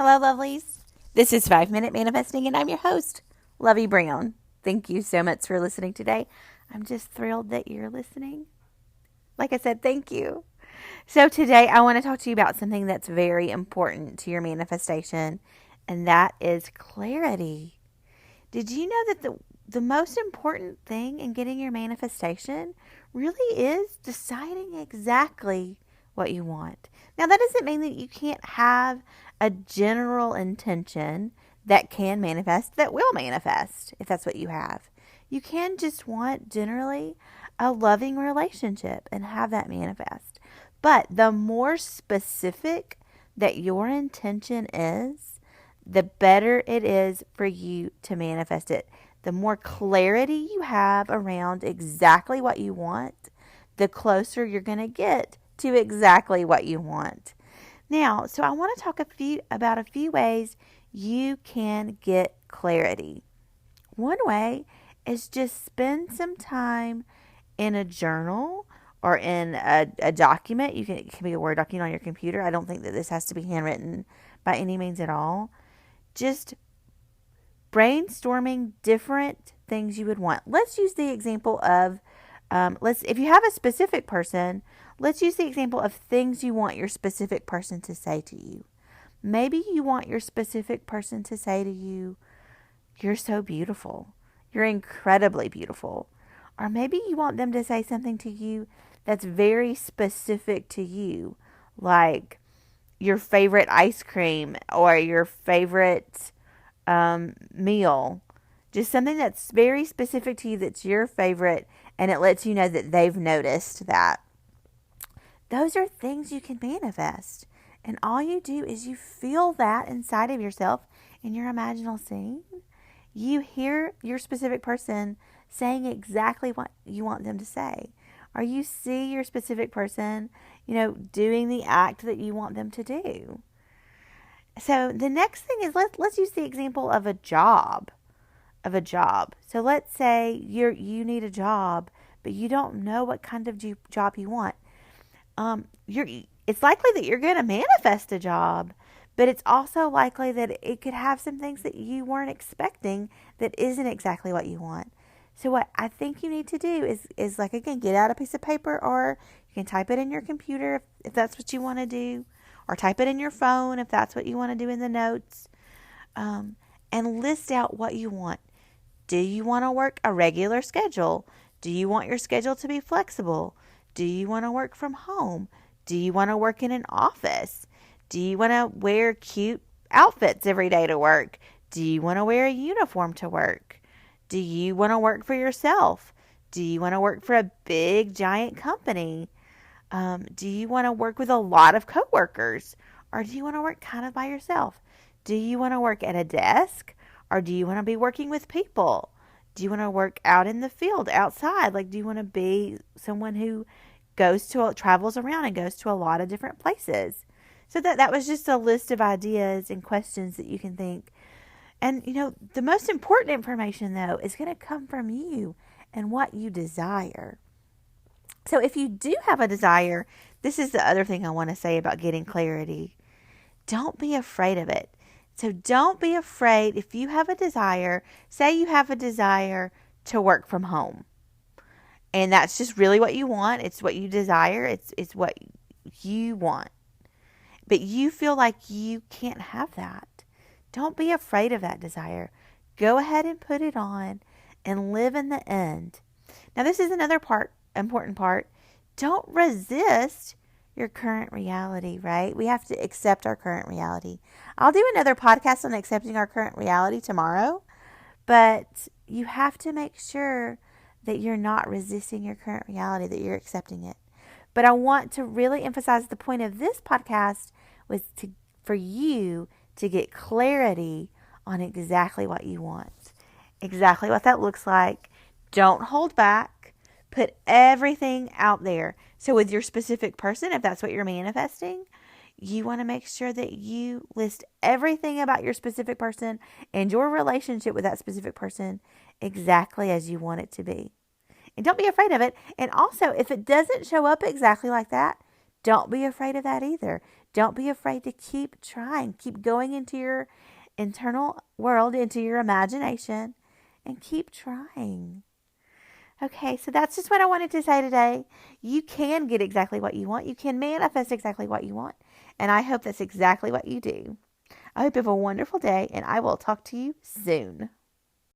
Hello, lovelies. This is 5 Minute Manifesting, and I'm your host, Lovey Brown. Thank you so much for listening today. I'm just thrilled that you're listening. Like I said, thank you. So today I want to talk to you about something that's very important to your manifestation, and that is clarity. Did you know that the most important thing in getting your manifestation really is deciding exactly what you want? Now, that doesn't mean that you can't have a general intention that can manifest, that will manifest, if that's what you have. You can just want generally a loving relationship and have that manifest. But the more specific that your intention is, the better it is for you to manifest it. The more clarity you have around exactly what you want, the closer you're going to get to exactly what you want. Now, so I want to talk about a few ways you can get clarity. One way is just spend some time in a journal or in a document. It can be a Word document on your computer. I don't think that this has to be handwritten by any means at all. Just brainstorming different things you would want. Let's use the example of, if you have a specific person, let's use the example of things you want your specific person to say to you. Maybe you want your specific person to say to you, "You're so beautiful. You're incredibly beautiful." Or maybe you want them to say something to you that's very specific to you, like your favorite ice cream or your favorite meal. Just something that's very specific to you that's your favorite, and it lets you know that they've noticed that. Those are things you can manifest. And all you do is you feel that inside of yourself in your imaginal scene. You hear your specific person saying exactly what you want them to say. Or you see your specific person, doing the act that you want them to do. So the next thing is let's use the example of a job. So let's say you need a job, but you don't know what kind of job you want. It's likely that you're going to manifest a job, but it's also likely that it could have some things that you weren't expecting that isn't exactly what you want. So what I think you need to do is like, again, get out a piece of paper, or you can type it in your computer if that's what you want to do, or type it in your phone if that's what you want to do in the notes, and list out what you want. Do you want to work a regular schedule? Do you want your schedule to be flexible? Do you want to work from home? Do you want to work in an office? Do you want to wear cute outfits every day to work? Do you want to wear a uniform to work? Do you want to work for yourself? Do you want to work for a big, giant company? Do you want to work with a lot of coworkers? Or do you want to work kind of by yourself? Do you want to work at a desk? Or do you want to be working with people? Do you want to work out in the field, outside? Like, do you want to be someone who travels around and goes to a lot of different places? So that was just a list of ideas and questions that you can think. And, the most important information, though, is going to come from you and what you desire. So if you do have a desire, this is the other thing I want to say about getting clarity. Don't be afraid of it. So don't be afraid if you have a desire. Say you have a desire to work from home, and that's just really what you want. It's what you desire. It's what you want. But you feel like you can't have that. Don't be afraid of that desire. Go ahead and put it on and live in the end. Now, this is another important part. Don't resist your current reality, right? We have to accept our current reality. I'll do another podcast on accepting our current reality tomorrow, but you have to make sure that you're not resisting your current reality, that you're accepting it. But I want to really emphasize the point of this podcast was for you to get clarity on exactly what you want, exactly what that looks like. Don't hold back. Put everything out there. So with your specific person, if that's what you're manifesting, you want to make sure that you list everything about your specific person and your relationship with that specific person exactly as you want it to be. And don't be afraid of it. And also, if it doesn't show up exactly like that, Don't be afraid of that either. Don't be afraid to keep trying. Keep going into your internal world, into your imagination, and keep trying. Okay, so that's just what I wanted to say today. You can get exactly what you want. You can manifest exactly what you want. And I hope that's exactly what you do. I hope you have a wonderful day, and I will talk to you soon.